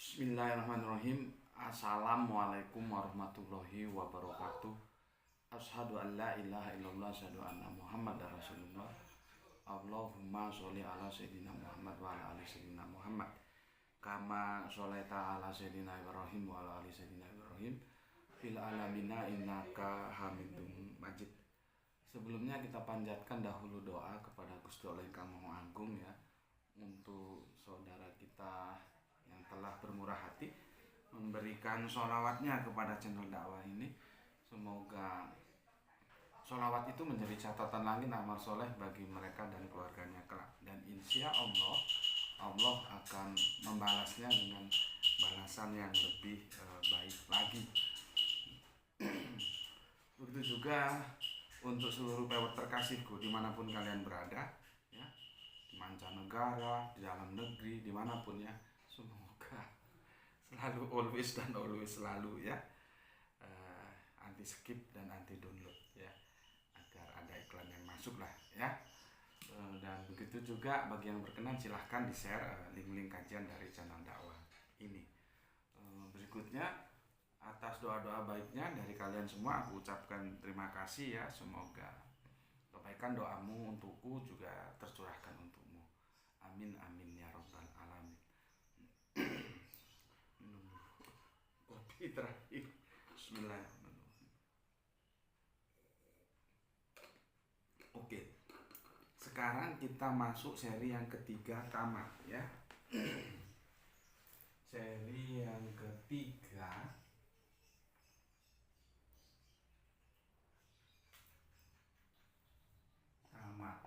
Bismillahirrahmanirrahim. Assalamualaikum warahmatullahi wabarakatuh. Asyhadu an la ilaha illallah, asyhadu anna Muhammadar Rasulullah. Allahumma sholli ala sayyidina Muhammad wa ala ali sayyidina Muhammad. Kama sholaita ala sayyidina Ibrahim wa ala ali sayyidina Ibrahim fil alamina innaka Hamidum Majid. Sebelumnya kita panjatkan dahulu doa kepada Gusti Allah Ingkang Maha Agung ya, untuk saudara kita yang telah bermurah hati memberikan sholawatnya kepada channel dakwah ini. Semoga sholawat itu menjadi catatan langit amal soleh bagi mereka dan keluarganya kelak, dan insya Allah Allah akan membalasnya dengan balasan yang lebih baik lagi. Begitu juga untuk seluruh pewet terkasihku dimanapun kalian berada ya, di mancanegara, di dalam negeri, dimanapun ya, semoga selalu always dan always selalu ya, anti skip dan anti download ya, agar ada iklan yang masuk lah ya. Dan begitu juga bagi yang berkenan silahkan di share link-link kajian dari channel dakwah ini. Berikutnya, atas doa-doa baiknya dari kalian semua aku ucapkan terima kasih ya. Semoga kebaikan doamu untukku juga tercurahkan untukmu. Amin amin ya robbal alamin. Kopi terakhir. Bismillahirrahmanirrahim. Oke, sekarang kita masuk seri yang ketiga tamat ya. Seri yang ketiga tamat.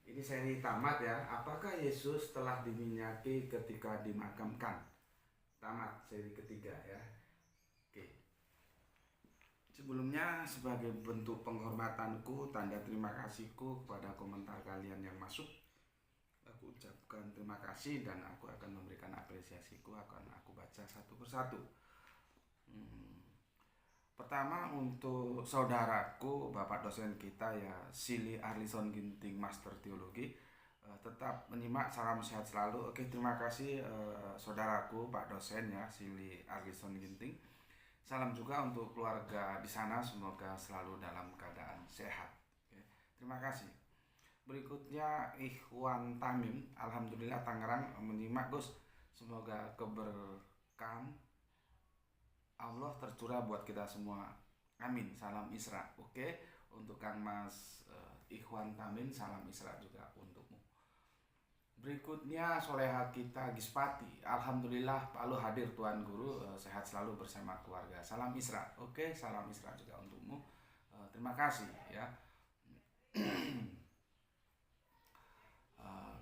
Ini seri tamat ya. Apakah Yesus telah diminyaki ketika dimakamkan? Tamat seri ketiga ya. Oke. Sebelumnya sebagai bentuk penghormatanku, tanda terima kasihku kepada komentar kalian yang masuk, aku ucapkan terima kasih dan aku akan memberikan apresiasiku, akan aku baca satu persatu. Pertama untuk saudaraku, bapak dosen kita ya, Silly Arlison Ginting, Master Teologi, tetap menyimak, salam sehat selalu. Oke, terima kasih saudaraku, Pak dosen ya, Silly Arlison Ginting. Salam juga untuk keluarga di sana, semoga selalu dalam keadaan sehat. Oke, terima kasih. Berikutnya Ikhwan Tamim, alhamdulillah Tangerang, menyimak Gus. Semoga keberkahan Allah tercurah buat kita semua. Amin. Salam Isra. Oke, untuk Kang Mas Ikhwan Tamim, salam Isra juga untukmu. Berikutnya soleha kita Gispati. Alhamdulillah Pak Lu hadir Tuan Guru, sehat selalu bersama keluarga. Salam Isra. Oke, salam Isra juga untukmu. Terima kasih ya.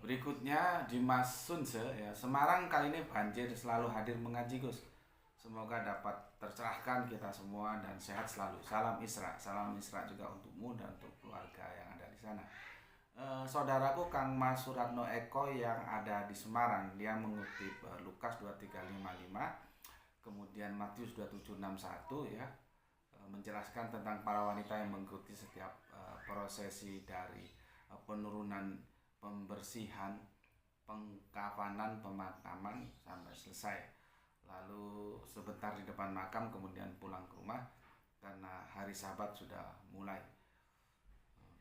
Berikutnya Dimas Sunse ya, Semarang kali ini banjir, selalu hadir mengaji Gus. Semoga dapat tercerahkan kita semua dan sehat selalu. Salam Isra. Salam Isra juga untukmu dan untuk keluarga yang ada di sana. Saudaraku Kang Mas Suratno Eko yang ada di Semarang, dia mengutip Lukas 2355, kemudian Matius 2761 ya, menjelaskan tentang para wanita yang mengikuti setiap prosesi dari penurunan, pembersihan, pengkafanan, pemakaman sampai selesai. Lalu sebentar di depan makam, kemudian pulang ke rumah karena hari Sabat sudah mulai.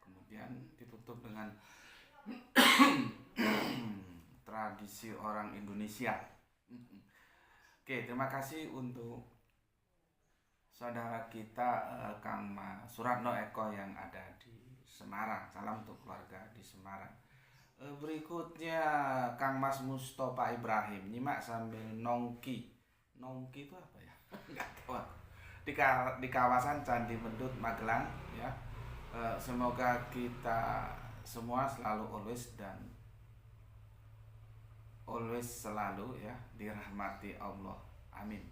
Kemudian ditutup dengan tradisi orang Indonesia. Oke, terima kasih untuk saudara kita Kang Suratno Eko yang ada di Semarang. Salam untuk keluarga di Semarang. Berikutnya Kang Mas Mustofa Ibrahim, nyimak sambil nongki. Nongki itu apa ya? Enggak tahu. Di kawasan Candi Mendut Magelang ya. Semoga kita semua selalu always selalu ya dirahmati Allah. Amin.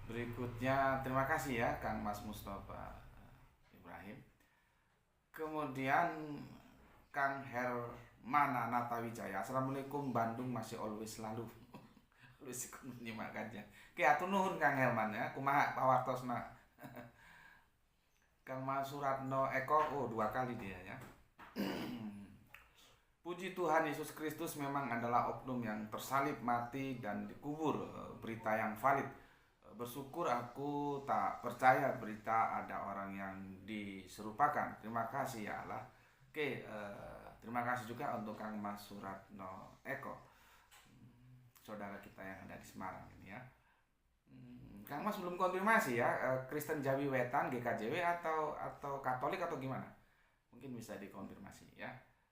Berikutnya terima kasih ya Kang Mas Mustofa Ibrahim. Kemudian Kang Hermana Natawijaya, Assalamualaikum Bandung, masih always selalu always menyimak kajian. Oke, atur nuhun Kang Herman ya, kumaha pawartosna. Kang Mas Suratno Eko, oh 2 kali dia ya. Puji Tuhan, Yesus Kristus memang adalah oknum yang tersalib, mati, dan dikubur. Berita yang valid. Bersyukur aku tak percaya berita ada orang yang diserupakan. Terima kasih ya Allah. Oke, terima kasih juga untuk Kang Mas Suratno Eko, saudara kita yang ada di Semarang ini ya. Kang Mas belum konfirmasi ya, Kristen Jawi Wetan GKJW atau Katolik atau gimana? Mungkin bisa dikonfirmasi ya.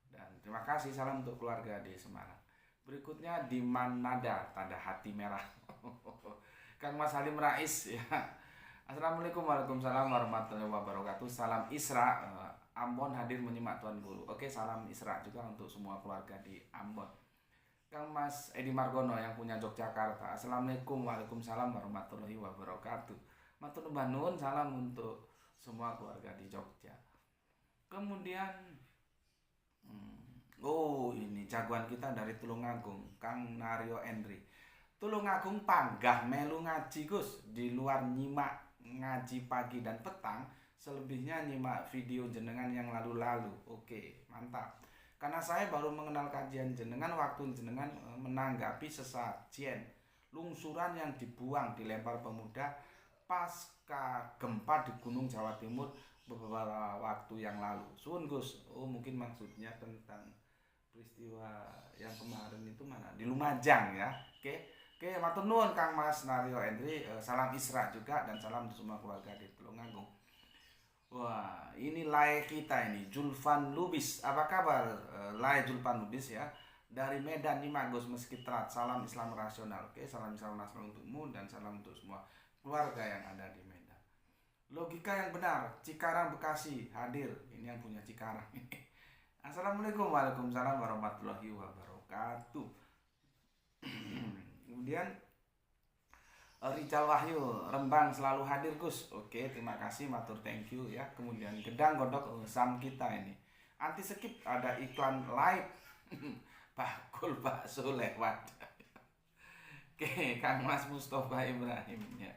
Dan terima kasih, salam untuk keluarga di Semarang. Berikutnya di Manada, tanda hati merah. Kang Mas Halim Rais ya. Assalamualaikum, waalaikumsalam warahmatullahi wabarakatuh. Salam Isra, Ambon hadir menyimak Tuan Guru. Oke, salam Isra juga untuk semua keluarga di Ambon. Kang Mas Edi Margono yang punya Yogyakarta. Assalamualaikum, waalaikumsalam warahmatullahi wabarakatuh. Matur nuwun, salam untuk semua keluarga di Jogja. Kemudian ini jagoan kita dari Tulungagung, Kang Naryo Endri. Tulungagung panggah melu ngaji Gus, di luar nyimak ngaji pagi dan petang, selebihnya nyimak video jenengan yang lalu-lalu. Oke, mantap. Karena saya baru mengenal kajian jenengan waktu jenengan menanggapi sesajen lungsuran yang dibuang dilempar pemuda pasca gempa di Gunung Jawa Timur beberapa waktu yang lalu. Suwun Gus, mungkin maksudnya tentang peristiwa yang kemarin itu mana? Di Lumajang ya. Oke, matur nuwun Kang Mas Naryo Endri, salam Isra juga dan salam untuk semua keluarga di Tulungagung. Wah, ini Lai kita ini, Julfan Lubis. Apa kabar Lai Julfan Lubis ya? Dari Medan nih Gus meski telat. Salam Islam rasional. Oke, salam Islam rasional untukmu dan salam untuk semua keluarga yang ada di Medan. Logika yang benar, Cikarang Bekasi hadir. Ini yang punya Cikarang. Assalamualaikum, waalaikumsalam warahmatullahi wabarakatuh. Kemudian Rijal Wahyu, Rembang selalu hadir Gus. Oke, terima kasih, matur thank you ya. Kemudian Gedang Gondok Sam kita ini. Anti skip ada iklan live. Bakul bakso lewat. Oke, Kang Mas Mustafa Ibrahim ya.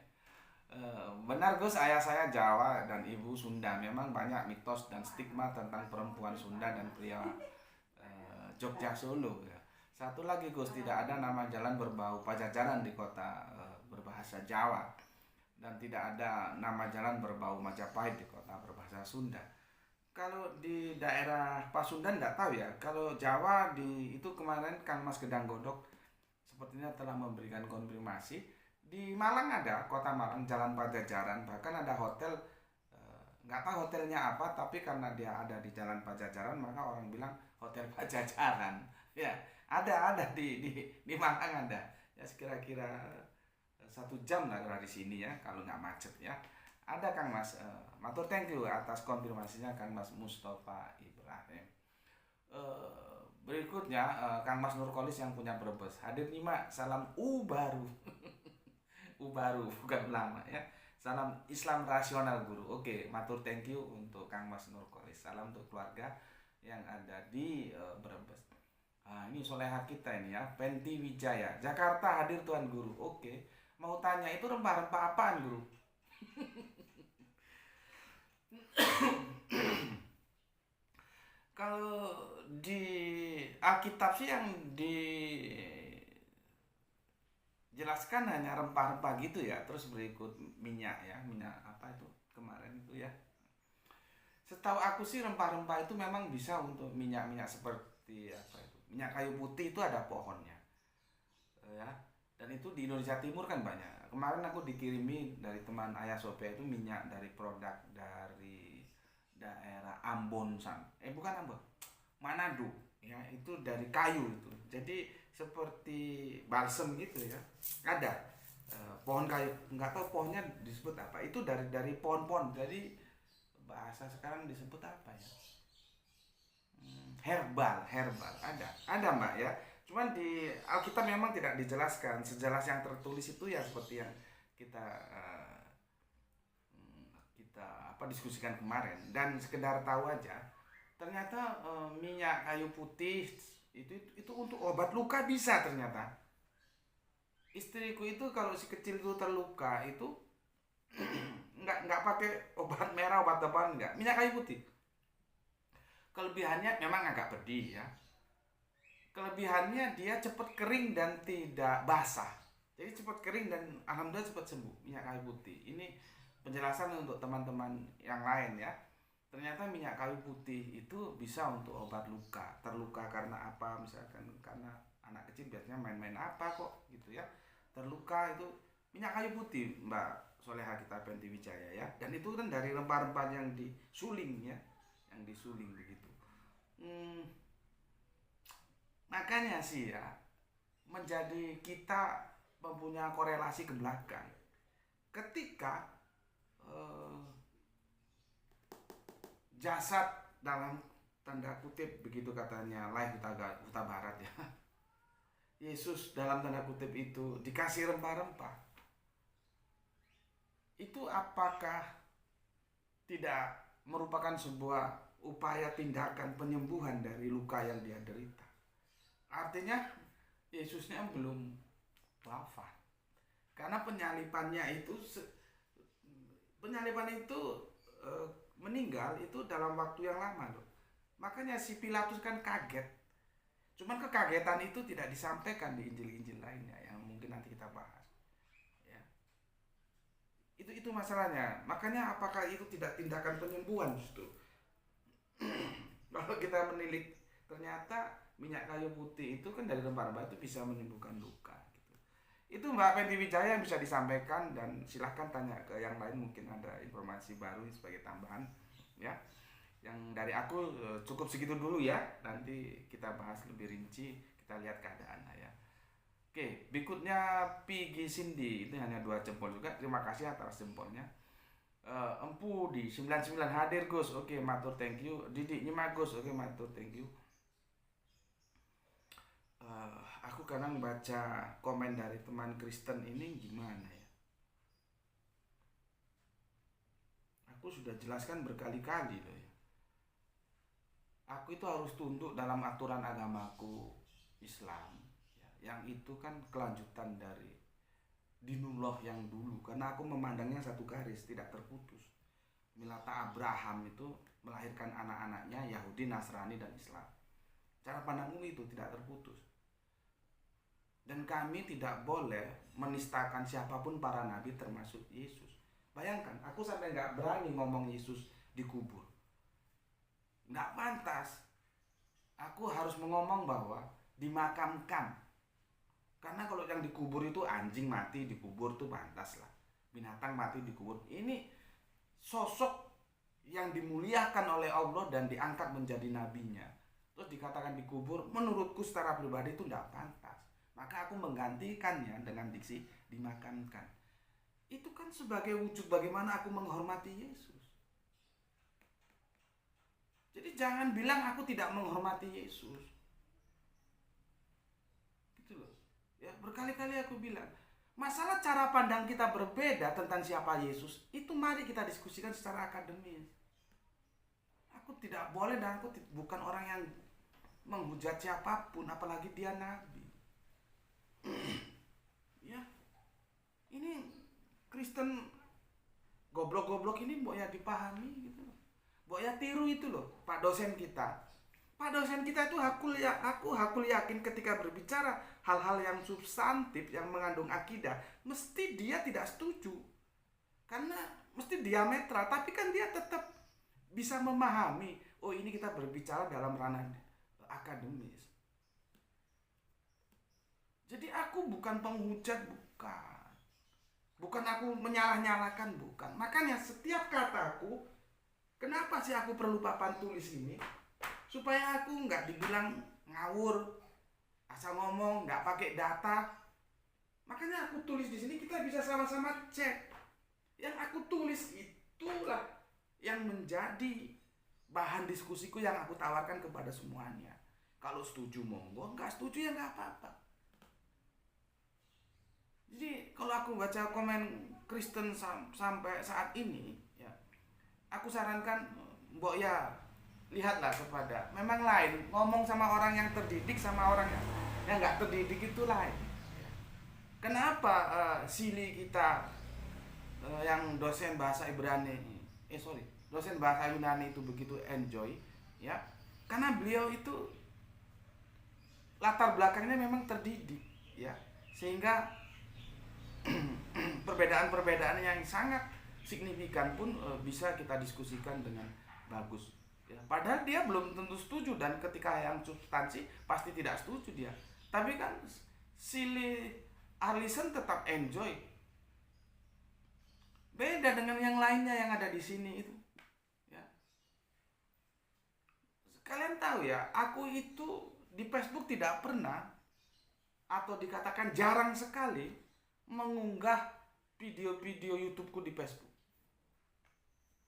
Benar Gus, ayah saya Jawa dan ibu Sunda. Memang banyak mitos dan stigma tentang perempuan Sunda dan pria Jogja Solo ya. Satu lagi Gus, tidak ada nama jalan berbau Pajajaran di kota berbahasa Jawa, dan tidak ada nama jalan berbau Majapahit di kota berbahasa Sunda. Kalau di daerah Pasundan nggak tahu ya. Kalau Jawa itu kemarin Kang Mas Gedang Gondok sepertinya telah memberikan konfirmasi. Di Malang ada, kota Malang, Jalan Pajajaran, bahkan ada hotel, nggak tahu hotelnya apa, tapi karena dia ada di Jalan Pajajaran maka orang bilang Hotel Pajajaran. Ya, ada di Malang ada. Ya sekira-kira 1 jam lah dari sini ya, kalau nggak macet ya. Ada Kang Mas, matur thank you atas konfirmasinya Kang Mas Mustafa Ibrahim. Berikutnya Kang Mas Nurkolis yang punya Brebes hadir nyimak, salam baru. Baru bukan lama ya. Salam Islam rasional Guru. Oke, matur thank you untuk Kang Mas Nurkolis. Salam untuk keluarga yang ada di Brebes. Ini soleha kita ini ya, Penti Wijaya, Jakarta hadir Tuan Guru. Oke. Mau tanya itu rempah-rempah apaan Guru? Kalau di Alkitab sih yang dijelaskan hanya rempah-rempah gitu ya. Terus berikut minyak ya, minyak apa itu kemarin itu ya. Setahu aku sih rempah-rempah itu memang bisa untuk minyak-minyak seperti apa itu. Minyak kayu putih itu ada pohonnya. Ya. Dan itu di Indonesia Timur kan banyak. Kemarin aku dikirimi dari teman Ayah Sophia itu minyak dari produk dari daerah Ambon bukan Ambon, Manado. Ya, itu dari kayu itu. Jadi seperti balsem gitu ya. Ada pohon kayu, nggak tahu pohonnya disebut apa. Itu dari pohon-pohon. Jadi bahasa sekarang disebut apa ya? Herbal ada Mbak ya. Cuman di Alkitab memang tidak dijelaskan. Sejelas yang tertulis itu ya seperti yang kita diskusikan kemarin. Dan sekedar tahu aja, ternyata minyak kayu putih itu untuk obat luka bisa ternyata. Istriku itu kalau si kecil itu terluka itu nggak pakai obat merah, obat apaan, nggak, minyak kayu putih. Kelebihannya memang agak pedih ya. Kelebihannya dia cepat kering dan tidak basah. Jadi cepat kering dan alhamdulillah cepat sembuh minyak kayu putih. Ini penjelasan untuk teman-teman yang lain ya. Ternyata minyak kayu putih itu bisa untuk obat luka. Terluka karena apa? Misalkan karena anak kecil biasanya main-main apa kok gitu ya. Terluka itu minyak kayu putih Mbak Soleha kita Penti Wijaya ya. Dan itu kan dari rempah-rempah yang disuling ya. Yang disuling begitu. Makanya sih ya, menjadi kita mempunyai korelasi ke belakang. Ketika jasad dalam tanda kutip begitu katanya Lai Huta Barat ya. Yesus dalam tanda kutip itu dikasih rempah-rempah. Itu apakah tidak merupakan sebuah upaya tindakan penyembuhan dari luka yang dia derita? Artinya Yesusnya belum wafat. Karena penyaliban itu meninggal itu dalam waktu yang lama loh. Makanya si Pilatus kan kaget. Cuman kekagetan itu tidak disampaikan di Injil-Injil lainnya yang mungkin nanti kita bahas. Ya. Itu masalahnya. Makanya apakah itu tidak tindakan penyembuhan justru? Kalau kita menilik ternyata minyak kayu putih itu kan dari rempah-rempah itu bisa menyembuhkan luka gitu. Itu Mbak Penti Wijaya yang bisa disampaikan dan silahkan tanya ke yang lain mungkin ada informasi baru sebagai tambahan ya. Yang dari aku cukup segitu dulu ya. Nanti kita bahas lebih rinci, kita lihat keadaannya ya. Oke, berikutnya Pigi Cindy itu hanya 2 jempol juga. Terima kasih atas jempolnya. Empu di 99 hadir Gus. Oke, matur thank you. Didik nyimak Gus. Oke, matur thank you. Aku kadang baca komen dari teman Kristen ini gimana ya. Aku sudah jelaskan berkali-kali loh ya. Aku itu harus tunduk dalam aturan agamaku Islam ya. Yang itu kan kelanjutan dari dinullah yang dulu. Karena aku memandangnya satu garis, tidak terputus. Milata Abraham itu melahirkan anak-anaknya Yahudi, Nasrani, dan Islam. Cara pandangku itu tidak terputus. Dan kami tidak boleh menistakan siapapun para nabi termasuk Yesus. Bayangkan, aku sampai gak berani ngomong Yesus dikubur. Gak pantas. Aku harus mengomong bahwa dimakamkan. Karena kalau yang dikubur itu anjing mati dikubur tuh pantas lah. Binatang mati dikubur. Ini sosok yang dimuliakan oleh Allah dan diangkat menjadi nabinya. Terus dikatakan dikubur, menurutku secara pribadi itu tidak pantas. Maka aku menggantikannya dengan diksi dimakamkan. Itu kan sebagai wujud bagaimana aku menghormati Yesus. Jadi jangan bilang aku tidak menghormati Yesus. Gitu loh. Ya, berkali-kali aku bilang, masalah cara pandang kita berbeda tentang siapa Yesus, itu mari kita diskusikan secara akademis. Aku tidak boleh dan aku bukan orang yang menghujat siapapun, apalagi dia nabi. Ya. Ini Kristen goblok-goblok ini mbok ya dipahami gitu. Mbok ya tiru itu loh, Pak dosen kita. Pak dosen kita itu aku yakin ketika berbicara hal-hal yang substantif yang mengandung akidah, mesti dia tidak setuju. Karena mesti diametral, tapi kan dia tetap bisa memahami, oh ini kita berbicara dalam ranah akademis. Jadi aku bukan penghujat, bukan aku menyalah-nyalahkan, bukan. Makanya setiap kataku, kenapa sih aku perlu papan tulis ini? Supaya aku nggak dibilang ngawur, asal ngomong, nggak pakai data. Makanya aku tulis di sini, kita bisa sama-sama cek. Yang aku tulis itulah yang menjadi bahan diskusiku yang aku tawarkan kepada semuanya. Kalau setuju monggo, nggak setuju ya nggak apa-apa. Jadi kalau aku baca komen Kristen sampai saat ini, ya, aku sarankan mbok ya lihatlah kepada, memang lain ngomong sama orang yang terdidik sama orang yang nggak terdidik itu lain. Kenapa Sili kita yang dosen bahasa Ibrani, dosen bahasa Yunani itu begitu enjoy, ya? Karena beliau itu latar belakangnya memang terdidik, ya, sehingga perbedaan-perbedaan yang sangat signifikan pun bisa kita diskusikan dengan bagus, ya. Padahal dia belum tentu setuju, dan ketika yang substansi pasti tidak setuju dia. Tapi kan si Arlison tetap enjoy. Beda dengan yang lainnya yang ada di sini itu, ya. Kalian tahu ya, aku itu di Facebook tidak pernah, atau dikatakan jarang sekali, mengunggah video-video YouTubeku di Facebook.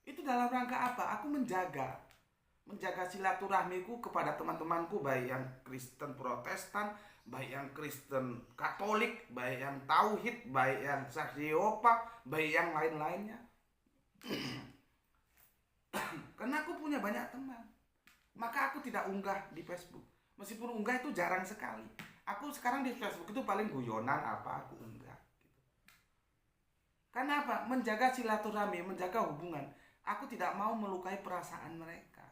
Itu dalam rangka apa? Aku menjaga silaturahmiku kepada teman-temanku, baik yang Kristen Protestan, baik yang Kristen Katolik, baik yang Tauhid, baik yang Saksi Yehova, baik yang lain-lainnya. Karena aku punya banyak teman, maka aku tidak unggah di Facebook. Meskipun unggah itu jarang sekali. Aku sekarang di Facebook itu paling guyonan apa aku unggah. Karena apa? Menjaga silaturahmi, menjaga hubungan. Aku tidak mau melukai perasaan mereka.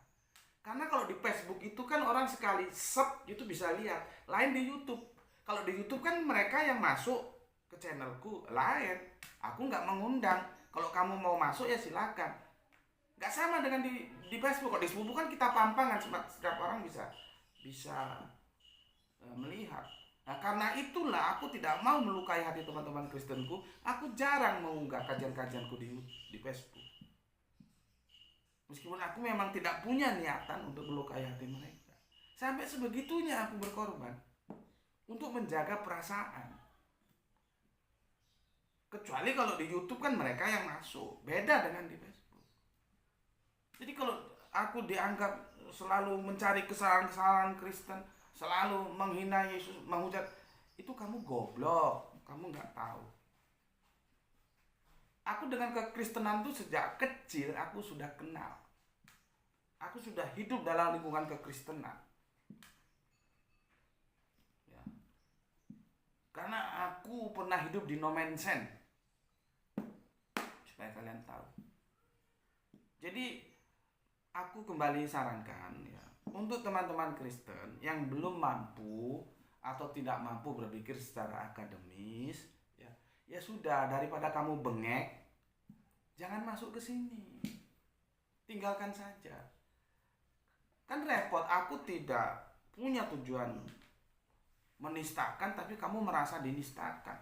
Karena kalau di Facebook itu kan orang sekali sub itu bisa lihat. Lain di YouTube. Kalau di YouTube kan mereka yang masuk ke channelku lain. Aku nggak mengundang. Kalau kamu mau masuk ya silakan. Nggak sama dengan di Facebook. Kalau di Facebook kan kita pampangan, setiap orang bisa melihat. Nah, karena itulah aku tidak mau melukai hati teman-teman Kristenku. Aku jarang mengunggah kajian-kajianku di Facebook. Meskipun aku memang tidak punya niatan untuk melukai hati mereka. Sampai sebegitunya aku berkorban untuk menjaga perasaan. Kecuali kalau di YouTube kan mereka yang masuk. Beda dengan di Facebook. Jadi kalau aku dianggap selalu mencari kesalahan-kesalahan Kristen, selalu menghina Yesus, menghujat, itu kamu goblok. Kamu nggak tahu. Aku dengan kekristenan itu sejak kecil aku sudah kenal. Aku sudah hidup dalam lingkungan kekristenan. Ya. Karena aku pernah hidup di no man's land. Supaya kalian tahu. Jadi aku kembali sarankan ya, untuk teman-teman Kristen yang belum mampu atau tidak mampu berpikir secara akademis, ya sudah, daripada kamu bengek, jangan masuk ke sini. Tinggalkan saja. Kan repot, aku tidak punya tujuan menistakan, tapi kamu merasa dinistakan,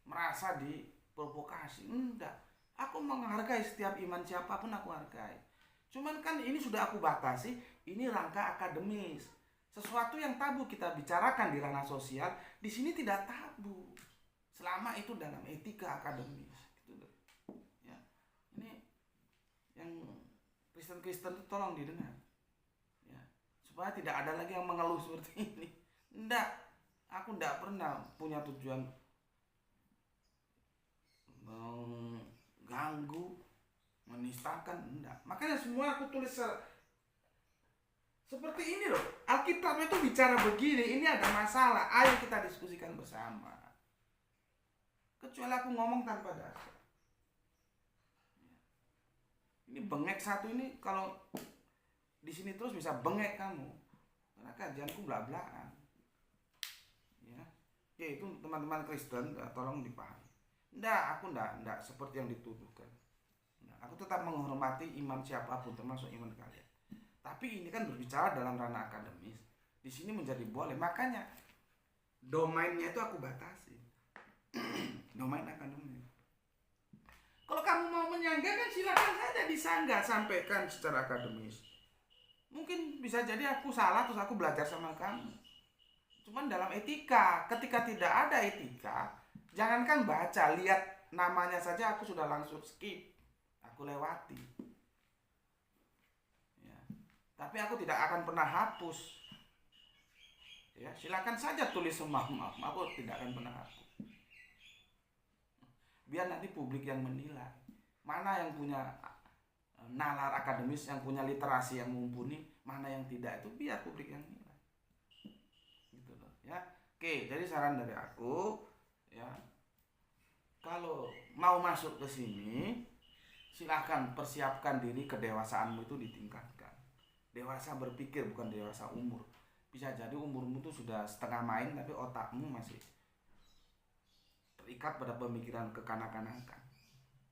merasa diprovokasi. Enggak. Aku menghargai setiap iman siapapun, aku hargai. Cuman kan ini sudah aku batasi, ini rangka akademis. Sesuatu yang tabu kita bicarakan di ranah sosial, di sini tidak tabu. Selama itu dalam etika akademis. Gitu. Ya. Ini yang Kristen-Kristen itu tolong didengar. Ya. Supaya tidak ada lagi yang mengeluh seperti ini. Enggak. Aku enggak pernah punya tujuan mengganggu, menistakan, enggak. Makanya semua aku tulis seperti ini loh. Alkitab itu bicara begini, ini ada masalah, ayo kita diskusikan bersama. Kecuali aku ngomong tanpa dasar. Ini bengek satu ini, kalau di sini terus bisa bengek kamu. Karena kajianku belak-belakan. Ya. Oke, itu teman-teman Kristen, tolong dipahami. Aku enggak seperti yang dituduhkan. Aku tetap menghormati iman siapapun, termasuk iman kalian. Tapi ini kan berbicara dalam ranah akademis. Di sini menjadi boleh. Makanya domainnya itu aku batasi. Domain akademis. Kalau kamu mau menyanggah kan silakan saja disanggah, sampaikan secara akademis. Mungkin bisa jadi aku salah terus aku belajar sama kamu. Cuman dalam etika, ketika tidak ada etika, jangankan baca, lihat namanya saja aku sudah langsung skip. Aku lewati. Ya. Tapi aku tidak akan pernah hapus. Ya, silakan saja tulis maaf, aku tidak akan pernah hapus. Biar nanti publik yang menilai. Mana yang punya nalar akademis, yang punya literasi yang mumpuni, mana yang tidak, itu biar publik yang nilai. Gitu loh, ya. Oke, jadi saran dari aku, ya. Kalau mau masuk ke sini, silakan persiapkan diri, kedewasaanmu itu ditingkatkan. Dewasa berpikir bukan dewasa umur. Bisa jadi umurmu tuh sudah setengah main tapi otakmu masih terikat pada pemikiran kekanak-kanakan.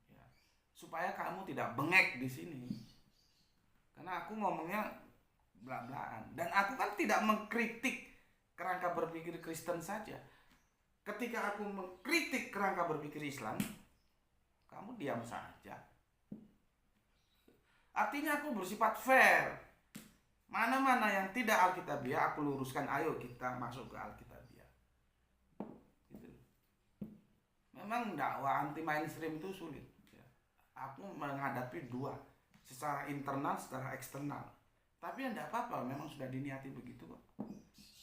Ya. Supaya kamu tidak bengek di sini. Karena aku ngomongnya belak-belakan dan aku kan tidak mengkritik kerangka berpikir Kristen saja. Ketika aku mengkritik kerangka berpikir Islam, kamu diam saja. Artinya aku bersifat fair. Mana-mana yang tidak Alkitabiah aku luruskan, ayo kita masuk ke Alkitabiah. Gitu. Memang dakwah anti mainstream itu sulit. Aku menghadapi dua, secara internal, secara eksternal. Tapi ya tidak apa-apa, memang sudah diniati begitu kok.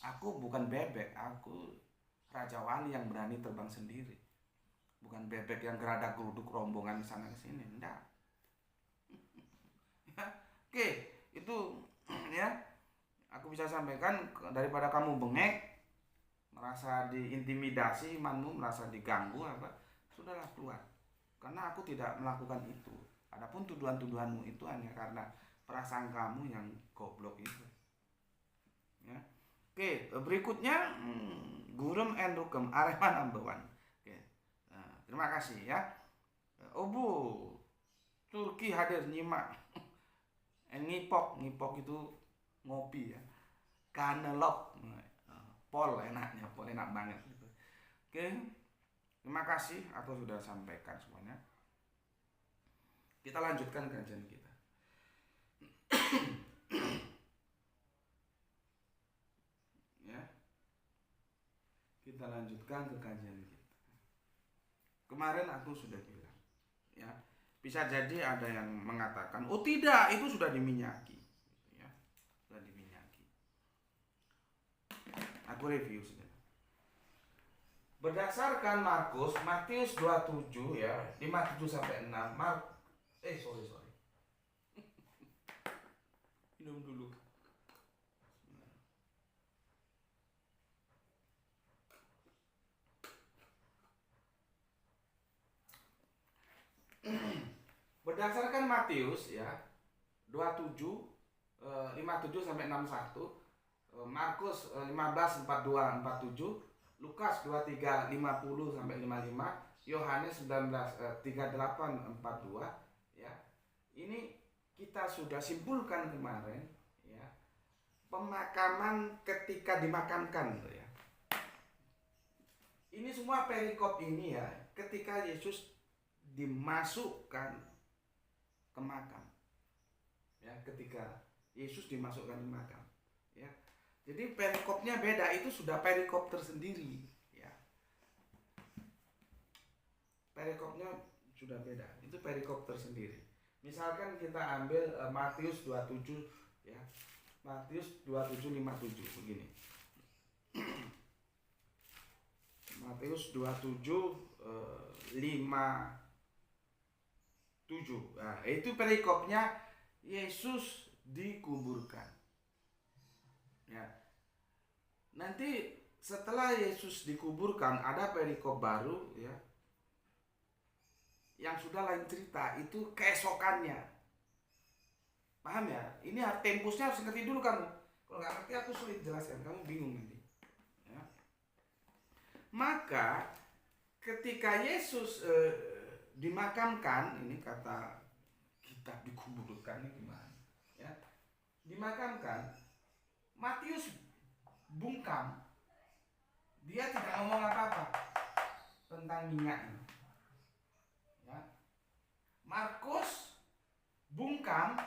Aku bukan bebek, aku raja wali yang berani terbang sendiri. Bukan bebek yang geradak geruduk rombongan sana sini, enggak. Oke, itu ya aku bisa sampaikan. Daripada kamu bengek, merasa diintimidasi imanmu, merasa diganggu apa, sudahlah keluar. Karena aku tidak melakukan itu. Adapun tuduhan-tuduhanmu itu hanya karena perasaan kamu yang goblok itu. Ya. Oke, berikutnya Gurem and Rukem Arema number 1. Oke. Nah, terima kasih ya. Obu Turki hadir nyimak. Ngipok itu ngopi ya. Kanelok. Pol enaknya, pol enak banget gitu. Oke. Terima kasih, aku sudah sampaikan semuanya. Kita lanjutkan kajian kita. Ya. Kita lanjutkan ke kajian kita. Kemarin aku sudah bilang, ya. Bisa jadi ada yang mengatakan, "Oh tidak, itu sudah diminyaki." Ya. Sudah diminyaki. Aku review saja. Berdasarkan Matius 27 ya, 57 sampai 6. Sorry. Minum dulu. Berdasarkan Matius ya, 27 57 sampai 61, Markus 15 42 47, Lukas 23 50 sampai 55, Yohanes 19 38 42 ya. Ini kita sudah simpulkan kemarin ya. Pemakaman ketika dimakamkan gitu ya. Ini semua perikop ini ya, ketika Yesus dimasukkan ke makam. Ya, ketika Yesus dimasukkan ke makam ya. Jadi perikopnya beda, itu sudah perikop tersendiri ya. Perikopnya sudah beda, itu perikop tersendiri. Misalkan kita ambil Matius 27 ya. Matius 27 57 begini. Matius 27 57. Nah, itu perikopnya Yesus dikuburkan. Ya. Nanti setelah Yesus dikuburkan ada perikop baru ya. Yang sudah lain cerita, itu keesokannya. Paham ya? Ini tempusnya harus ngerti dulu kamu. Kalau nggak ngerti aku sulit jelaskan, kamu bingung nanti. Ya. Maka ketika Yesus dimakamkan, ini kata kitab dikuburkan ini gimana? Ya. Dimakamkan, Matius bungkam, dia tidak ngomong apa-apa tentang minyak ini. Ya. Markus bungkam,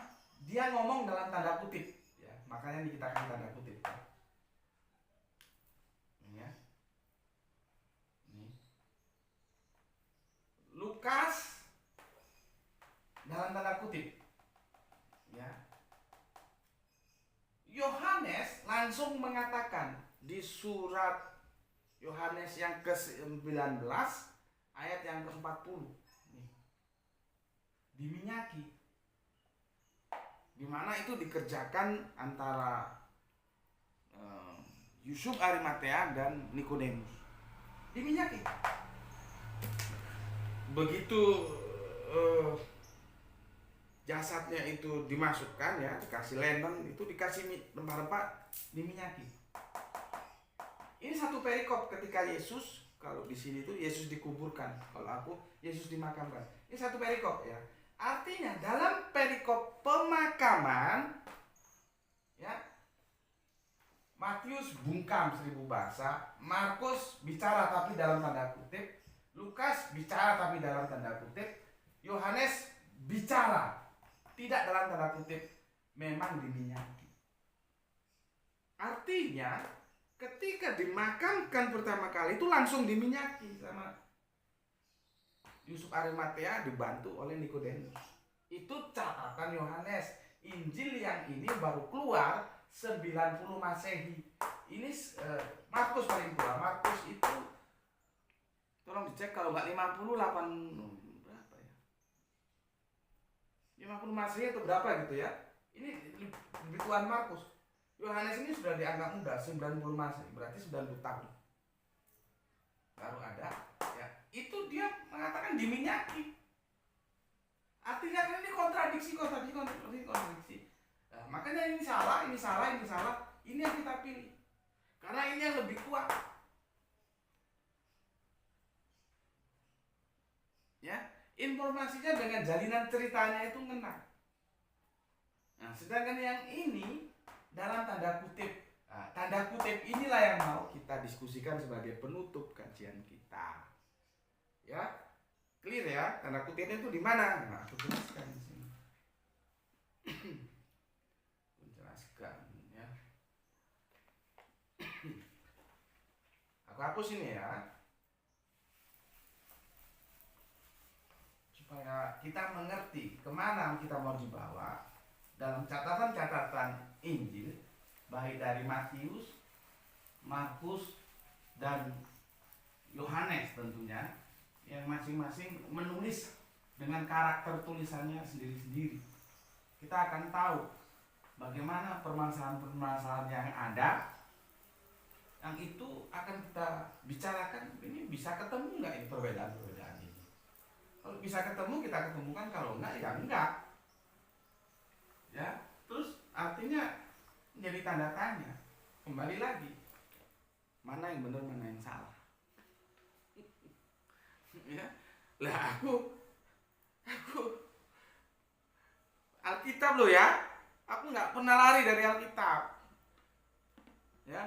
dia ngomong dalam tanda kutip. Ya. Makanya ini kita kasih tanda kutip. Ya. Ini. Lukas dalam tanda kutip. Ya. Yohanes langsung mengatakan di surat Yohanes yang ke-19 ayat yang ke-40. Diminyaki. Di mana itu dikerjakan antara Yusuf Arimatea dan Nikodemus. Diminyaki. Begitu jasadnya itu dimasukkan ya, dikasih linen, itu dikasih rempah-rempah, diminyaki. Ini satu perikop ketika Yesus, kalau di sini tuh Yesus dikuburkan, kalau aku Yesus dimakamkan. Ini satu perikop ya. Artinya dalam perikop pemakaman ya, Matius bungkam 1000 bahasa, Markus bicara tapi dalam tanda kutip, Lukas bicara tapi dalam tanda kutip, Yohanes bicara tidak dalam tanda kutip, memang diminyaki. Artinya ketika dimakamkan pertama kali itu langsung diminyaki sama Yusuf Arimatea dibantu oleh Nikodemus. Itu catatan Yohanes. Injil yang ini baru keluar 90 Masehi. Ini Markus paling tua. Markus itu tolong dicek kalau nggak 58 berapa ya? 50 Masehi atau berapa gitu ya? Ini lebih tuan Markus. Yohanes ini sudah dianggap muda 90 Masehi, berarti 90 tahun. Baru ada ya. Itu dia mengatakan diminyaki. Artinya kan ini kontradiksi. Nah, makanya ini salah. Ini yang kita pilih. Karena ini yang lebih kuat. Ya, informasinya dengan jalinan ceritanya itu ngena. Nah, sedangkan yang ini dalam tanda kutip. Nah, tanda kutip inilah yang mau kita diskusikan sebagai penutup kajian kita. Ya, clear ya, tanda kutipnya itu di mana? Nah, aku jelaskan di sini. Aku jelaskan ya. Aku hapus ini ya, supaya kita mengerti kemana kita mau dibawa dalam catatan-catatan Injil, baik dari Matius, Markus, dan Yohanes tentunya, yang masing-masing menulis dengan karakter tulisannya sendiri-sendiri. Kita akan tahu bagaimana permasalahan-permasalahan yang ada, yang itu akan kita bicarakan. Ini bisa ketemu nggak ini perbedaan-perbedaan ini? Kalau bisa ketemu kita ketemukan, kalau enggak ya enggak. Ya, terus artinya menjadi tanda tanya. Kembali lagi, mana yang benar, mana yang salah? Ya, lah aku Alkitab loh ya, aku nggak pernah lari dari Alkitab. Ya,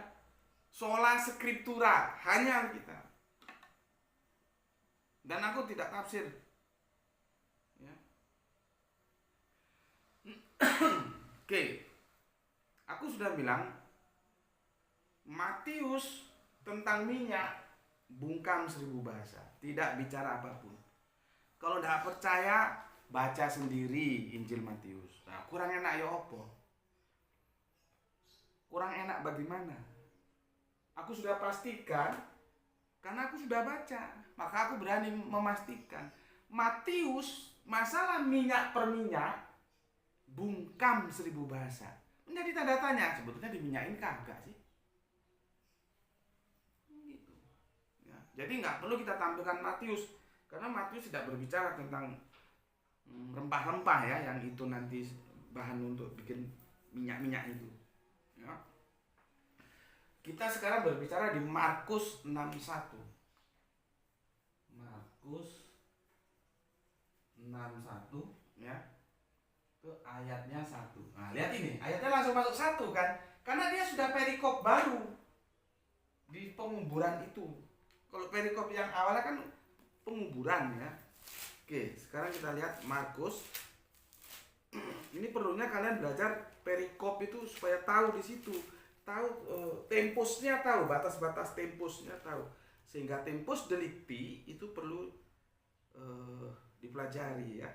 sola scriptura, hanya Alkitab. Dan aku tidak tafsir. Ya. Oke, aku sudah bilang Matius tentang minyak bungkam 1000 bahasa, tidak bicara apapun. Kalau tidak percaya, baca sendiri Injil Matius. Nah, kurang enak ya opo? Kurang enak bagaimana? Aku sudah pastikan, karena aku sudah baca, maka aku berani memastikan. Matius, masalah minyak per minyak, bungkam 1000 bahasa. Menjadi tanda tanya, sebetulnya diminyakin kagak sih? Jadi nggak perlu kita tampilkan Matius, karena Matius tidak berbicara tentang rempah-rempah ya, yang itu nanti bahan untuk bikin minyak-minyak itu. Ya. Kita sekarang berbicara di Markus 61. Markus 61 ya, ke ayatnya 1. Nah, lihat ini, ayatnya langsung masuk 1 kan, karena dia sudah perikop baru di penguburan itu. Kalau perikop yang awalnya kan penguburan ya. Oke, sekarang kita lihat Markus. Ini perlunya kalian belajar perikop itu supaya tahu di situ, tahu tempusnya, tahu batas-batas tempusnya, tahu. Sehingga tempus delicti itu perlu dipelajari ya.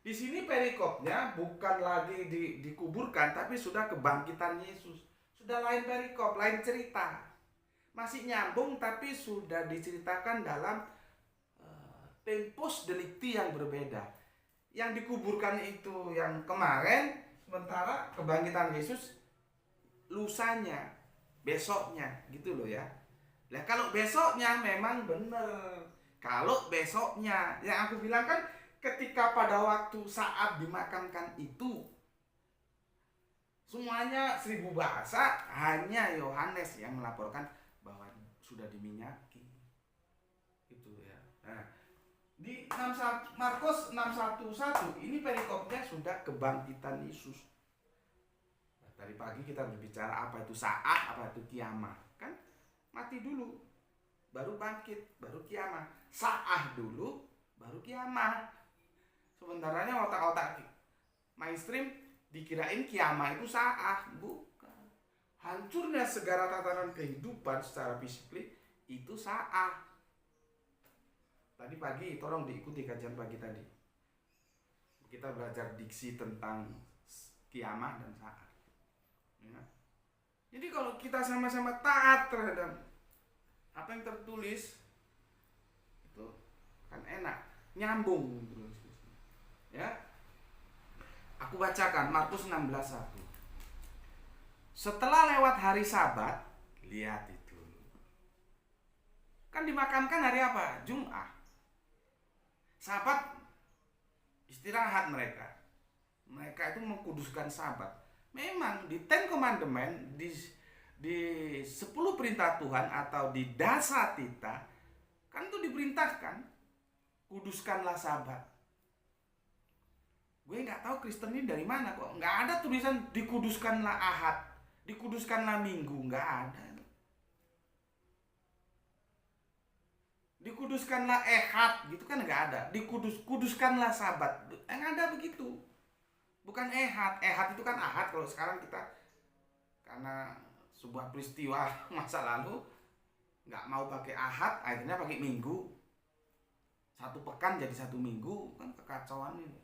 Di sini perikopnya bukan lagi dikuburkan, tapi sudah kebangkitan Yesus. Sudah lain perikop, lain cerita. Masih nyambung tapi sudah diceritakan dalam tempus delicti yang berbeda. Yang dikuburkan itu yang kemarin, sementara kebangkitan Yesus lusanya, besoknya, gitu loh ya. Nah, kalau besoknya memang benar. Kalau besoknya, yang aku bilang kan, ketika pada waktu saat dimakamkan itu semuanya 1000 bahasa, hanya Yohanes yang melaporkan bahwa meminyaki. Itu ya. Nah, di Markus 6:1 ini perikopnya sudah kebangkitan Yesus. Nah, tadi pagi kita berbicara apa itu saat, apa itu kiamat. Kan mati dulu, baru bangkit, baru kiamat. Saat dulu, baru kiamat. Sebenarnya otak-otak mainstream dikirain kiamat itu saat, bukan. Hancurnya segala tatanan kehidupan secara fisik itu saat. Tadi pagi tolong diikuti kajian pagi tadi. Kita belajar diksi tentang kiamat dan saat. Ya. Jadi kalau kita sama-sama taat terhadap apa yang tertulis, itu kan enak, nyambung terus. Ya. Aku bacakan Markus 16:1. Setelah lewat hari Sabat, lihat itu. Kan dimakamkan hari apa? Jumat. Sabat istirahat mereka. Mereka itu mengkuduskan Sabat. Memang di Ten Commandment, di 10 perintah Tuhan atau di Dasa Tita, kan itu diperintahkan kuduskanlah Sabat. Gue nggak tahu Kristen ini dari mana kok. Nggak ada tulisan dikuduskanlah Ahad, dikuduskanlah Minggu, nggak ada. Dikuduskanlah Ehad, gitu kan nggak ada. Kuduskanlah Sabat, yang ada begitu. Bukan Ehad. Ehad itu kan Ahad. Kalau sekarang kita karena sebuah peristiwa masa lalu nggak mau pakai Ahad, akhirnya pakai Minggu. Satu pekan jadi satu minggu, kan kekacauan ini.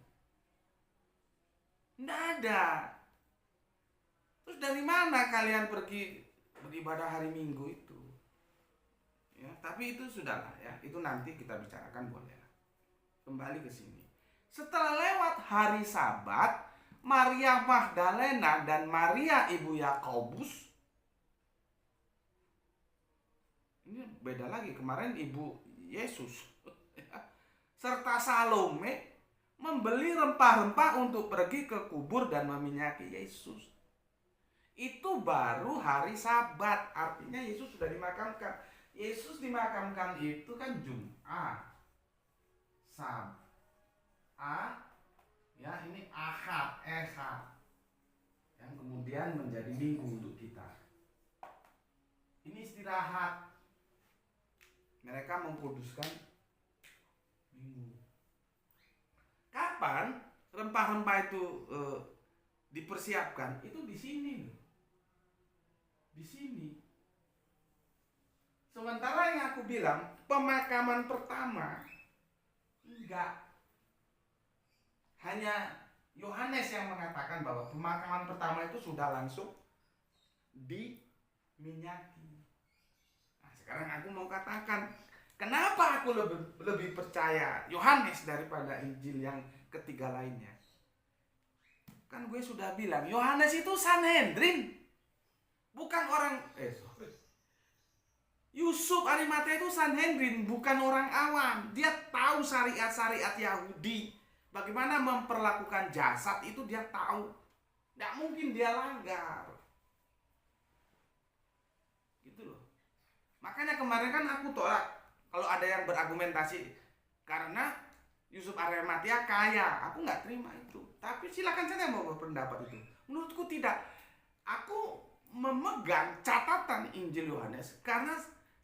Nggak ada. Terus dari mana kalian pergi beribadah hari Minggu itu? Ya, tapi itu sudahlah ya. Itu nanti kita bicarakan boleh. Kembali ke sini. Setelah lewat hari Sabat, Maria Magdalena dan Maria ibu Yakobus. Ini beda lagi. Kemarin ibu Yesus serta Salome membeli rempah-rempah untuk pergi ke kubur dan meminyaki Yesus. Itu baru hari Sabat. Artinya Yesus sudah dimakamkan. Yesus dimakamkan itu kan Jumat, Sabat, ya ini Ahad, Ehad, yang kemudian menjadi Minggu untuk kita. Ini istirahat. Mereka mengkuduskan Minggu. Kapan rempah-rempah itu dipersiapkan? Itu di sini. Di sini. Sementara yang aku bilang, pemakaman pertama enggak. Hanya Yohanes yang mengatakan bahwa pemakaman pertama itu sudah langsung diminyaki. Nah, sekarang aku mau katakan, kenapa aku lebih percaya Yohanes daripada Injil yang ketiga lainnya? Kan gue sudah bilang, Yohanes itu Sanhedrin. Bukan orang Yusuf Arimatea itu Sanhedrin, bukan orang awam. Dia tahu syariat-syariat Yahudi. Bagaimana memperlakukan jasad itu dia tahu. Tidak mungkin dia langgar. Gitu loh. Makanya kemarin kan aku tolak kalau ada yang berargumentasi karena Yusuf Arimatea kaya. Aku nggak terima itu. Tapi silakan saja mau berpendapat itu. Menurutku tidak. Aku memegang catatan Injil Yohanes karena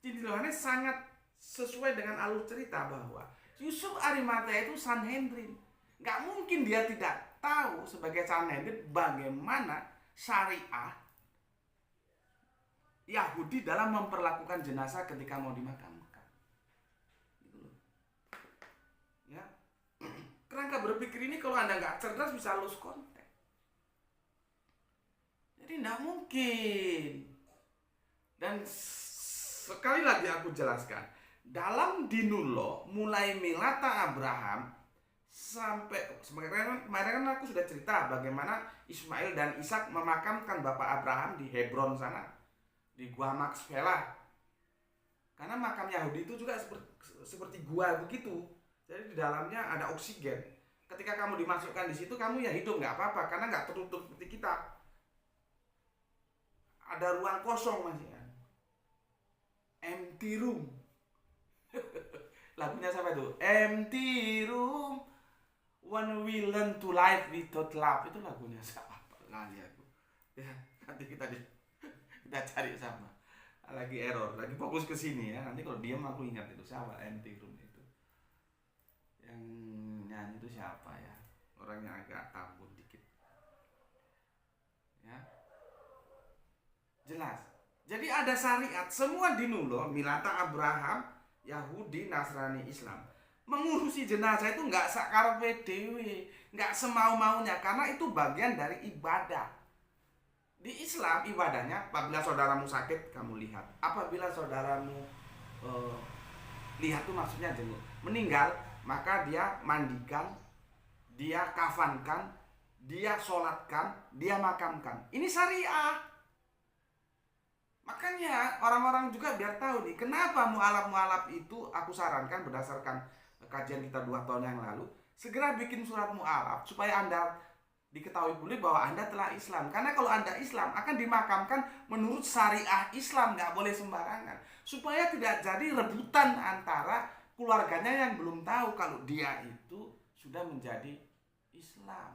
Injil Yohanes sangat sesuai dengan alur cerita bahwa Yusuf Arimatea itu Sanhedrin. Gak mungkin dia tidak tahu sebagai Sanhedrin bagaimana syariat Yahudi dalam memperlakukan jenazah ketika mau dimakamkan. Gitu loh. Ya. Kerangka berpikir ini kalau Anda nggak cerdas bisa lose contact. Jadi nggak mungkin. Dan sekali lagi aku jelaskan, dalam Dinulo mulai Milata Abraham sampai kemarin kan aku sudah cerita bagaimana Ismail dan Ishak memakamkan bapak Abraham di Hebron sana, di gua Makspela. Karena makam Yahudi itu juga seperti gua begitu. Jadi di dalamnya ada oksigen. Ketika kamu dimasukkan di situ, kamu ya hidup nggak apa-apa karena nggak tertutup seperti kita. Ada ruang kosong masih kan. Empty. Empty Room. Lagunya siapa itu? Empty Room. When we learn to live without love. Itu lagunya siapa? Lali aku. Ya, nanti kita cari sama. Lagi error, lagi fokus ke sini ya. Nanti kalau diam aku ingat itu siapa Empty Room itu. Yang nyanyi itu siapa ya? Orangnya agak tambun dikit. Ya. Jelas. Jadi ada syariat, semua dinullah, milata Abraham, Yahudi, Nasrani, Islam. Mengurusi jenazah itu nggak sakarepe dhewe, nggak semau-maunya, karena itu bagian dari ibadah. Di Islam ibadahnya, apabila saudaramu sakit kamu lihat, apabila saudaramu lihat itu maksudnya jenguk, meninggal, maka dia mandikan, dia kafankan, dia sholatkan, dia makamkan. Ini syariah. Makanya orang-orang juga biar tahu nih, kenapa mu'alaf itu aku sarankan berdasarkan kajian kita 2 tahun yang lalu, segera bikin surat mu'alaf supaya Anda diketahui publik bahwa Anda telah Islam. Karena kalau Anda Islam akan dimakamkan menurut syariah Islam, nggak boleh sembarangan. Supaya tidak jadi rebutan antara keluarganya yang belum tahu kalau dia itu sudah menjadi Islam.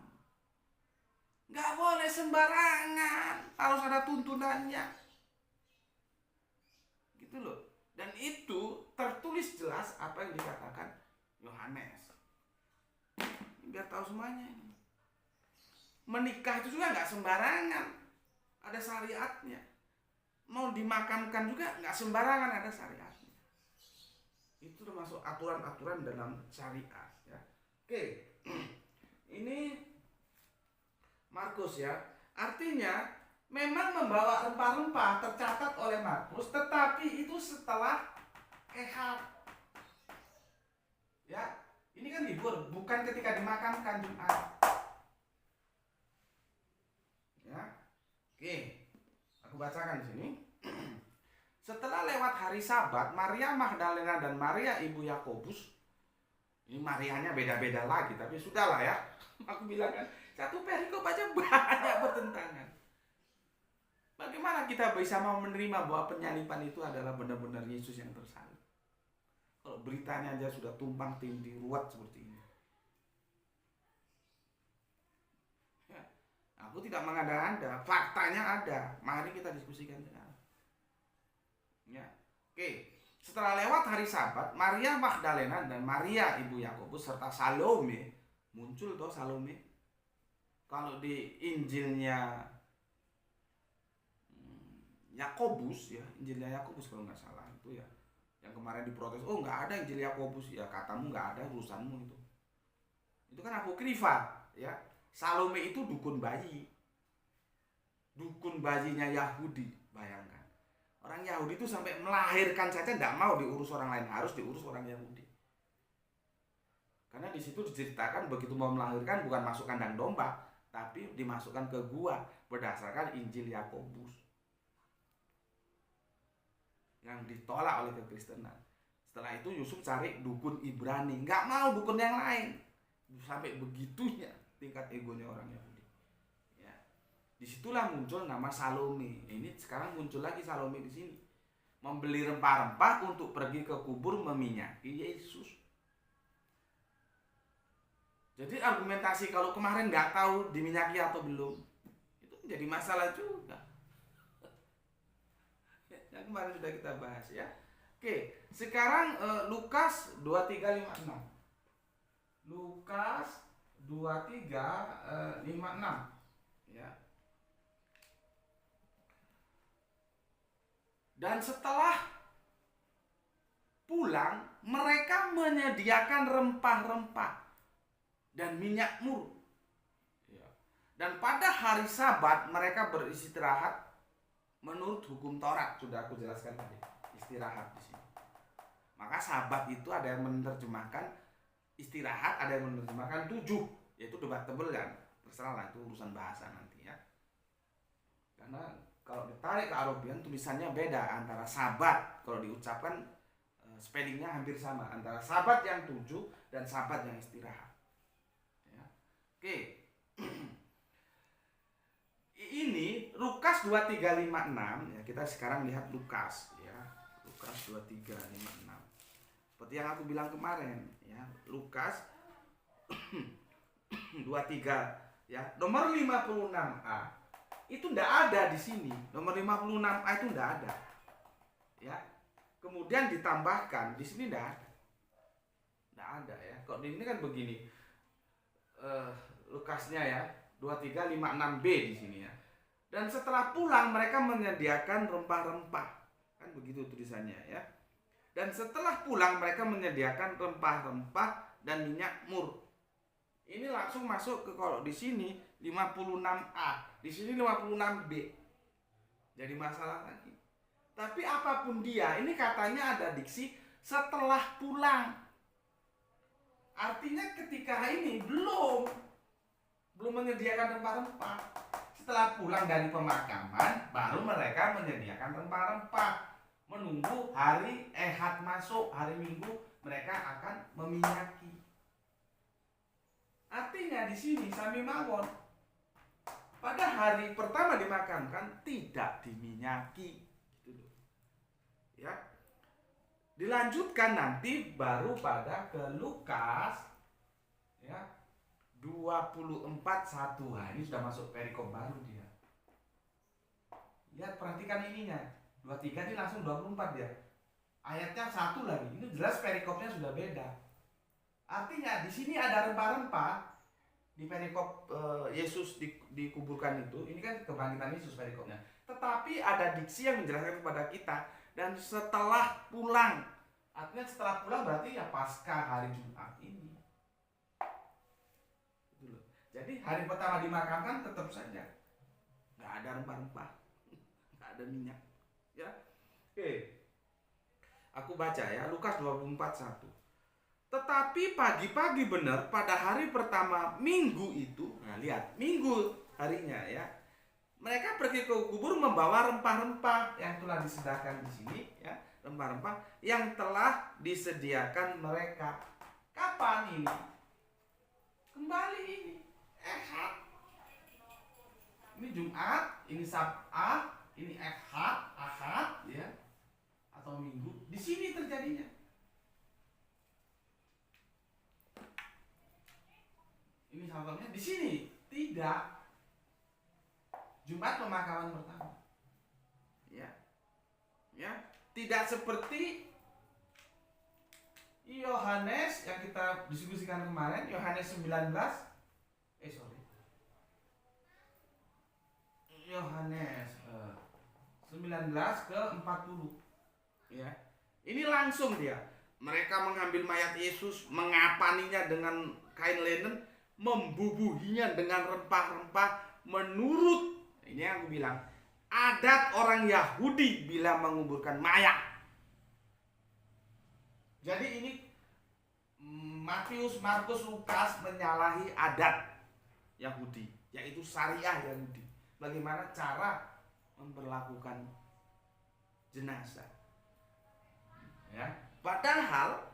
Nggak boleh sembarangan, harus ada tuntunannya. Gitu loh. Dan itu tertulis jelas apa yang dikatakan Yohanes. Biar tahu semuanya. Menikah itu juga nggak sembarangan, ada syariatnya. Mau dimakamkan juga nggak sembarangan, ada syariatnya. Itu termasuk aturan-aturan dalam syariat. Ya. Oke, ini Markus ya. Artinya memang membawa rempah-rempah tercatat oleh Markus, tetapi itu setelah ehad. Ya, ini kan libur, bukan ketika dimakamkan Jumat. Ya, oke, aku bacakan di sini. Setelah lewat hari Sabat, Maria Magdalena dan Maria ibu Yakobus, ini Marianya beda-beda lagi, tapi sudahlah ya. Aku bilang kan, satu perikop aja banyak bertentangan. Bagaimana kita bisa mau menerima bahwa penyalipan itu adalah benar-benar Yesus yang tersalib? Kalau beritanya aja sudah tumpang tindih ruwet seperti ini. Ya, aku tidak mengada-ada, faktanya ada. Mari kita diskusikan sekarang. Ya, oke. Setelah lewat hari Sabat, Maria Magdalena dan Maria ibu Yakobus serta Salome muncul toh Salome. Kalau di Injilnya Yakobus ya, Injilnya Yakobus kalau nggak salah itu ya, yang kemarin diprotes, oh nggak ada Injil Yakobus, ya katamu nggak ada, urusanmu itu kan apokrifa ya. Salome itu dukun bayinya Yahudi, bayangkan orang Yahudi itu sampai melahirkan saja nggak mau diurus orang lain, harus diurus orang Yahudi, karena di situ diceritakan begitu mau melahirkan bukan masuk kandang domba, tapi dimasukkan ke gua berdasarkan Injil Yakobus yang ditolak oleh kekristenan. Setelah itu Yusuf cari dukun Ibrani, nggak mau dukun yang lain. Sampai begitunya tingkat egonya orang Yahudi. Ya. Disitulah muncul nama Salome. Ini sekarang muncul lagi Salome di sini. Membeli rempah-rempah untuk pergi ke kubur meminyaki Yesus. Jadi argumentasi kalau kemarin nggak tahu diminyaki atau belum, itu menjadi masalah juga. Yang kemarin sudah kita bahas ya. Oke, sekarang Lukas 2356. Lukas 2356 ya. Dan setelah pulang, mereka menyediakan rempah-rempah dan minyak mur. Ya. Dan pada hari Sabat mereka beristirahat menurut hukum Taurat, sudah aku jelaskan tadi, istirahat di sini. Maka Sabat itu ada yang menerjemahkan istirahat, ada yang menerjemahkan 7, yaitu debatable kan, terserah lah, itu urusan bahasa nanti ya. Karena kalau ditarik ke Arabian tulisannya beda antara Sabat, kalau diucapkan spellingnya hampir sama antara Sabat yang 7 dan Sabat yang istirahat. Ya. Oke. Ini Lukas 2356 ya, kita sekarang lihat Lukas ya. Lukas Lukas 23:56. Seperti yang aku bilang kemarin ya, Lukas 23 ya, nomor 56A itu ndak ada di sini. Nomor 56A itu ndak ada. Ya. Kemudian ditambahkan di sini ndak ada. Ndak ada ya. Kok di ini kan begini. Lukasnya ya, 2356B di sini ya. Dan setelah pulang mereka menyediakan rempah-rempah. Kan begitu tulisannya ya. Dan setelah pulang mereka menyediakan rempah-rempah dan minyak mur. Ini langsung masuk ke, kalau di sini 56A, di sini 56B. Jadi masalah lagi. Tapi apapun dia, ini katanya ada diksi setelah pulang. Artinya ketika ini belum menyediakan rempah-rempah. Setelah pulang dari pemakaman, baru mereka menyediakan rempah-rempah. Menunggu hari Ehad masuk, hari Minggu mereka akan meminyaki. Artinya di sini sami mawon. Pada hari pertama dimakamkan tidak diminyaki. Gitu loh. Ya. Dilanjutkan nanti baru pada ke Lukas ya 24:1. Ini sudah masuk perikop baru dia. Lihat, perhatikan ininya. 23 ini langsung 24 ya. Ayatnya satu lagi. Ini jelas perikopnya sudah beda. Artinya di sini ada rempah-rempah di perikop Yesus dikuburkan itu. Ini kan kebangkitan Yesus perikopnya. Tetapi ada diksi yang menjelaskan kepada kita dan setelah pulang. Artinya setelah pulang berarti ya pasca hari Jumat ini. Jadi hari pertama dimakamkan tetap saja nggak ada rempah-rempah, nggak ada minyak. Ya, oke. Aku baca ya, Lukas 24:1. Tetapi pagi-pagi benar pada hari pertama minggu itu, nah lihat, minggu harinya ya. Mereka pergi ke kubur membawa rempah-rempah yang telah disediakan di sini ya, rempah-rempah yang telah disediakan mereka. Kapan ini? Kembali ini. Ehad. Ini Jumat, ini Sabtu, ini Ahad ya, atau Minggu. Di sini terjadinya. Ini contohnya di sini tidak. Jumat pemakaman pertama. Ya. Ya, tidak seperti Yohanes yang kita diskusikan kemarin, Yohanes 19. Yohanes 19 ke 40 ya. Ini langsung dia. Mereka mengambil mayat Yesus, mengapaninya dengan kain linen, membubuhinya dengan rempah-rempah menurut, ini yang aku bilang, adat orang Yahudi bila menguburkan mayat. Jadi ini Matius, Markus, Lukas menyalahi adat Yahudi, yaitu syariah Yahudi. Bagaimana cara memperlakukan jenazah. Ya, padahal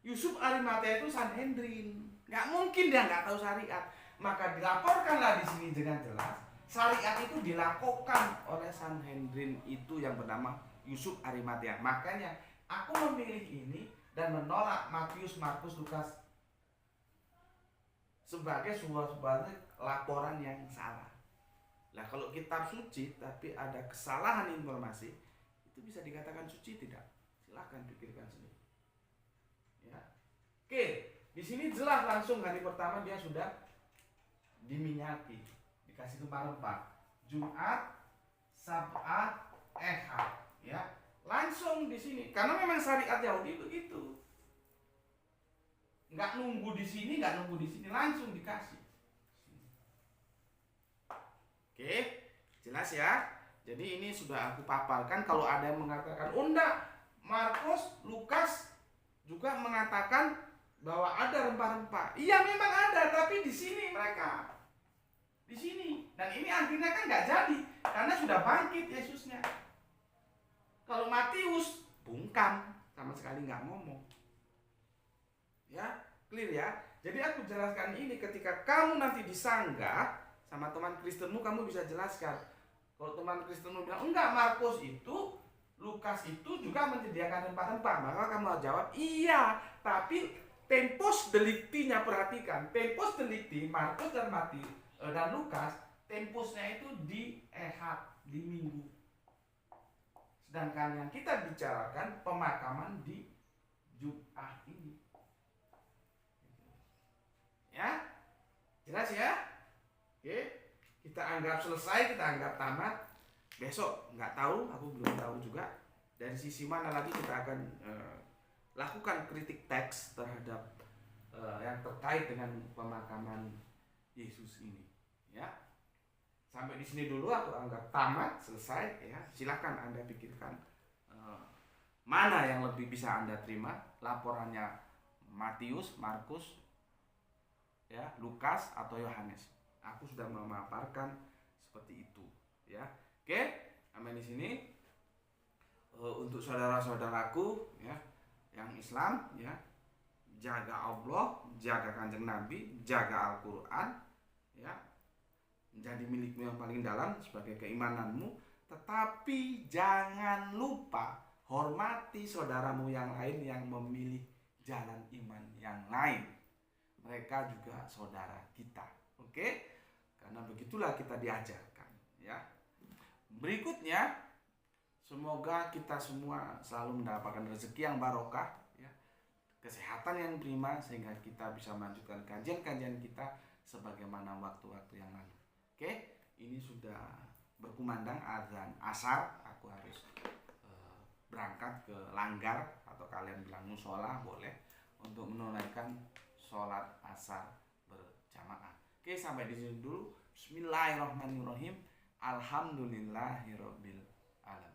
Yusuf Arimatea itu Sanhedrin, nggak mungkin dia nggak tahu syariat. Maka dilaporkanlah di sini dengan jelas, syariat itu dilakukan oleh Sanhedrin itu yang bernama Yusuf Arimatea. Makanya aku memilih ini dan menolak Matius, Markus, Lukas sebagai sebuah laporan yang salah. Nah, kalau kitab suci tapi ada kesalahan informasi, itu bisa dikatakan suci tidak? Silahkan pikirkan sendiri. Ya. Oke, di sini jelas langsung hari pertama dia sudah diminyaki, dikasih rempah-rempah. Jumat, Sabtu, Ehad, ya. Langsung di sini. Karena memang syariat Yahudi begitu. Nggak nunggu di sini, langsung dikasih. Oke, jelas ya. Jadi ini sudah aku paparkan. Kalau ada yang mengatakan, oh enggak, Markus, Lukas juga mengatakan bahwa ada rempah-rempah. Iya memang ada, tapi di sini mereka. Di sini. Dan ini akhirnya kan nggak jadi, karena sudah bangkit Yesusnya. Kalau Matius, bungkam, sama sekali nggak ngomong. Ya, clear ya. Jadi aku jelaskan ini ketika kamu nanti disanggah sama teman Kristenmu, kamu bisa jelaskan. Kalau teman Kristenmu bilang enggak, Markus itu Lukas itu juga menyediakan rempah-rempah. Maka kamu jawab, iya, tapi tempus delicti-nya perhatikan. Tempus delicti, Markus dan dan Lukas, tempusnya itu di Ehad, di Minggu. Sedangkan yang kita bicarakan pemakaman di Jumat ini. Ya, jelas ya? Oke, kita anggap selesai, kita anggap tamat. Besok nggak tahu, aku belum tahu juga dari sisi mana lagi kita akan lakukan kritik teks terhadap yang terkait dengan pemakaman Yesus ini. Ya, sampai di sini dulu aku anggap tamat, selesai. Ya, silakan Anda pikirkan mana yang lebih bisa Anda terima, laporannya Matius, Markus, ya, Lukas atau Yohanes. Aku sudah memaparkan seperti itu, ya. Oke, sampai di sini untuk saudara-saudaraku, ya, yang Islam, ya, jaga Allah, jaga Kanjeng Nabi, jaga Al-Qur'an, ya, menjadi milikmu yang paling dalam sebagai keimananmu, tetapi jangan lupa hormati saudaramu yang lain yang memilih jalan iman yang lain. Mereka juga saudara kita, oke? Karena begitulah kita diajarkan, ya. Berikutnya, semoga kita semua selalu mendapatkan rezeki yang barokah, ya, kesehatan yang prima, sehingga kita bisa melanjutkan kajian-kajian kita sebagaimana waktu-waktu yang lalu. Oke, ini sudah berkumandang azan asar, aku harus berangkat ke langgar atau kalian bilang musola boleh, untuk menunaikan sholat asar berjamaah. Oke, sampai di sini dulu. Bismillahirrahmanirrahim. Alhamdulillahirabbil alamin.